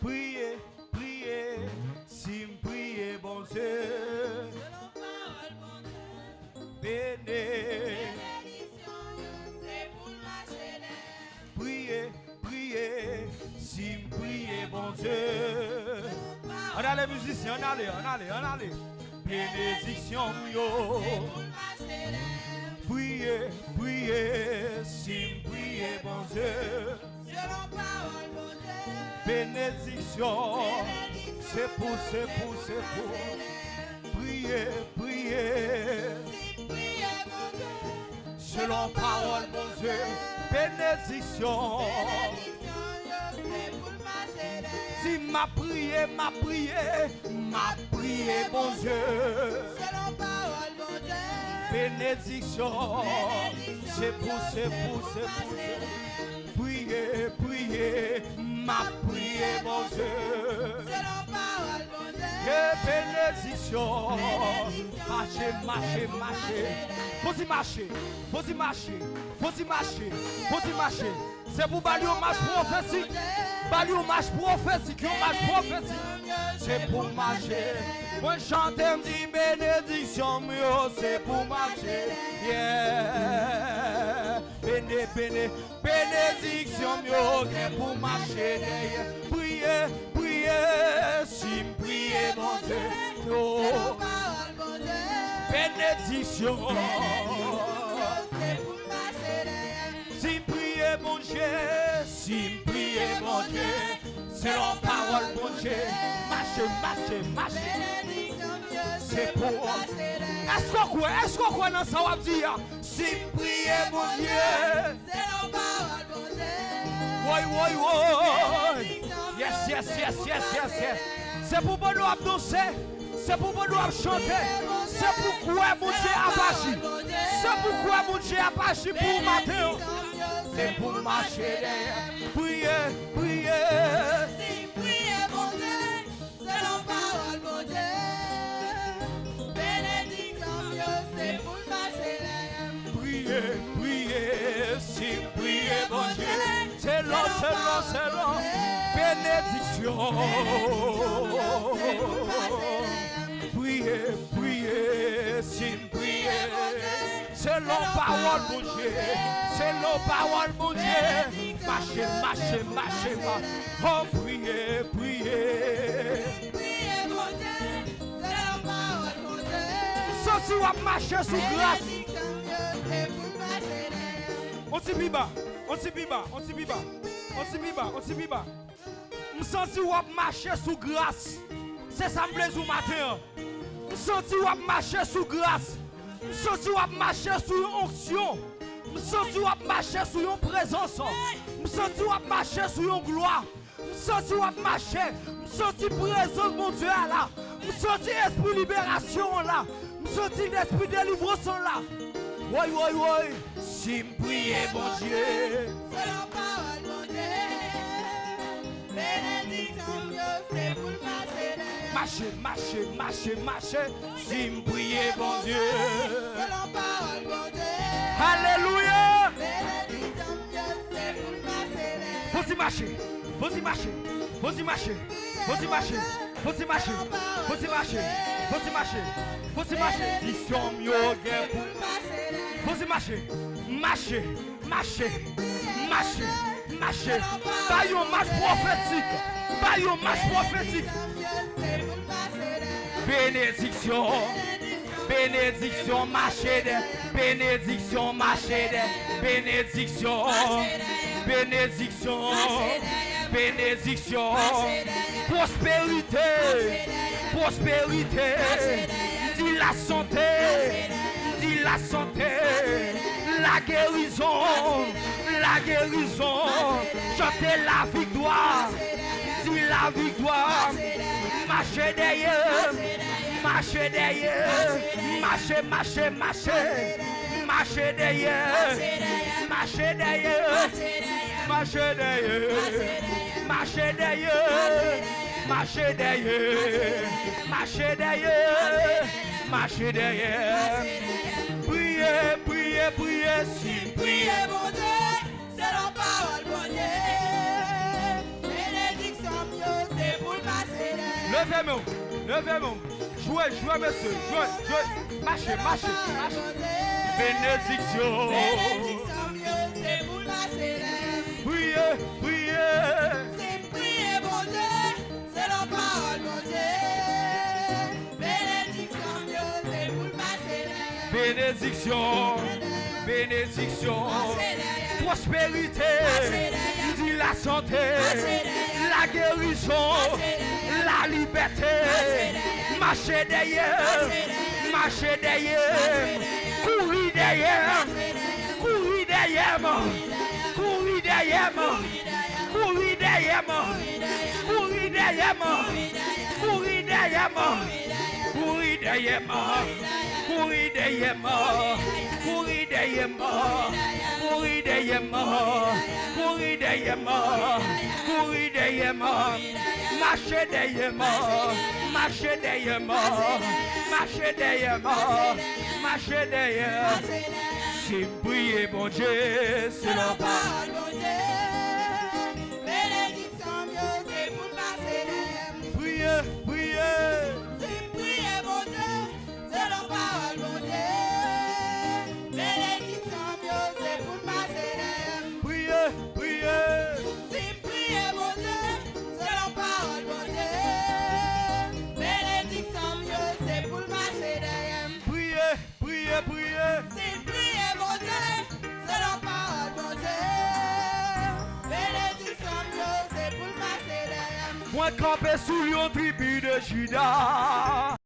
priez, priez, si me priez, bon Dieu. Bénédiction, c'est pour marcher. Priez, priez, si me priez, bon Dieu. On a les musiciens, on allez. Bénédiction, yo. Priez, priez, si me priez, bon Dieu. Bénédiction, c'est pour. Priez, priez. Selon parole, mon Dieu. Bénédiction. Si m'a prié, mon Dieu. Bénédiction. C'est pour. Priez, priez. M'a prié, mon Dieu. Que bénédiction. Marchez. Faut y marcher. C'est pour balayer au match prophétique. C'est pour marcher. Moi chante me dit bénédiction, c'est pour marcher. Yeah. Bénédiction, c'est pour marcher. Priez, si me priez, mon Dieu. Bénédiction. Si me priez, mon Dieu. C'est la parole, mon Dieu. Marchez. C'est pour. Est-ce qu'on croit dans ça, on va dire? Si me priez, mon Dieu. C'est la parole, mon Dieu. Oui. Yes. C'est pour bon nous danser. C'est pour nous chanter. C'est pourquoi mon Dieu a agi. C'est pourquoi mon Dieu a agi pour matin. C'est pour marcher. Priez. Si priez, mon Dieu, c'est la parole, mon Dieu. Bénédiction, c'est pour marcher. Priez. Si priez, mon Dieu. C'est long. Bénédiction. Priez, si priez. C'est la parole, mon Dieu. Marchez. Oh, priez. Priez, mon Dieu, c'est la parole, mon Dieu. Si on marcher sous grâce. On s'y biba. Je sens si on marcher sous grâce. C'est ça me plaît au matin. Je sens si on marcher sous grâce. Je sens si on marcher sous une onction. Je sens si on marcher sous une présence. Je sens si on marcher sous une gloire. Je sens si on marcher. Je sens si présence mon Dieu là. Je sens si esprit libération là. Je sens si l'esprit délivrance là. Oui. Si me priez, mon Dieu. C'est la parole, mon Dieu. Bénédiction, c'est pour Marchez. Si me priez, mon Dieu. C'est la parole, mon Dieu. Alléluia. Bénédiction, c'est pour Faut y marcher. Diction mieux. Faut y marcher. Marcher. Pas un match prophétique. Bénédiction, marcher. Bénédiction. Prospérité. Dis la santé. La guérison. Chantez la victoire. Dis la victoire. Marchez derrière. Marchez derrière. Priez, si priez, mon Dieu, c'est la parole, mon Dieu. Bénédiction, Levez-moi. Levez-moi. Jouez, jouez, monsieur. Jouez, jouez. Marchez, marchez, marchez. Bénédiction. Bénédiction, Dieu, c'est pour ma célèbre. Priez, priez. C'est prier, mon Dieu, c'est la parole, mon Dieu. Bénédiction, Dieu, c'est pour ma célèbre. Bénédiction. Bénédiction. Prospérité. Il dit la santé. La guérison. La liberté. Marchez derrière. Marchez derrière. Courir derrière. Courir derrière moi. Courir derrière moi. Courir derrière moi. Courir derrière moi. Courir derrière moi. Courir derrière moi. Courir derrière moi. Courir derrière moi. Courir derrière moi. Courir derrière moi. Courir derrière moi. Marchez derrière moi. Marchez derrière moi. Marchez derrière moi. Marchez derrière. C'est prier, mon Dieu, c'est la parole. Mon Dieu, bénédiction, Dieu, c'est pour ma célèbre. Priez, priez. C'est prier, mon Dieu, c'est la parole, mon Dieu. Bénédiction, Dieu, c'est pour ma célèbre. Priez, priez. C'est prier, mon Dieu, c'est la parole, mon Dieu. Bénédiction, Dieu, c'est pour ma célèbre. Priez, priez, priez. C'est prier, mon Dieu, c'est la parole, mon Dieu. Bénédiction, Dieu, c'est pour ma célèbre. Moi campé sous une tribu de Judas.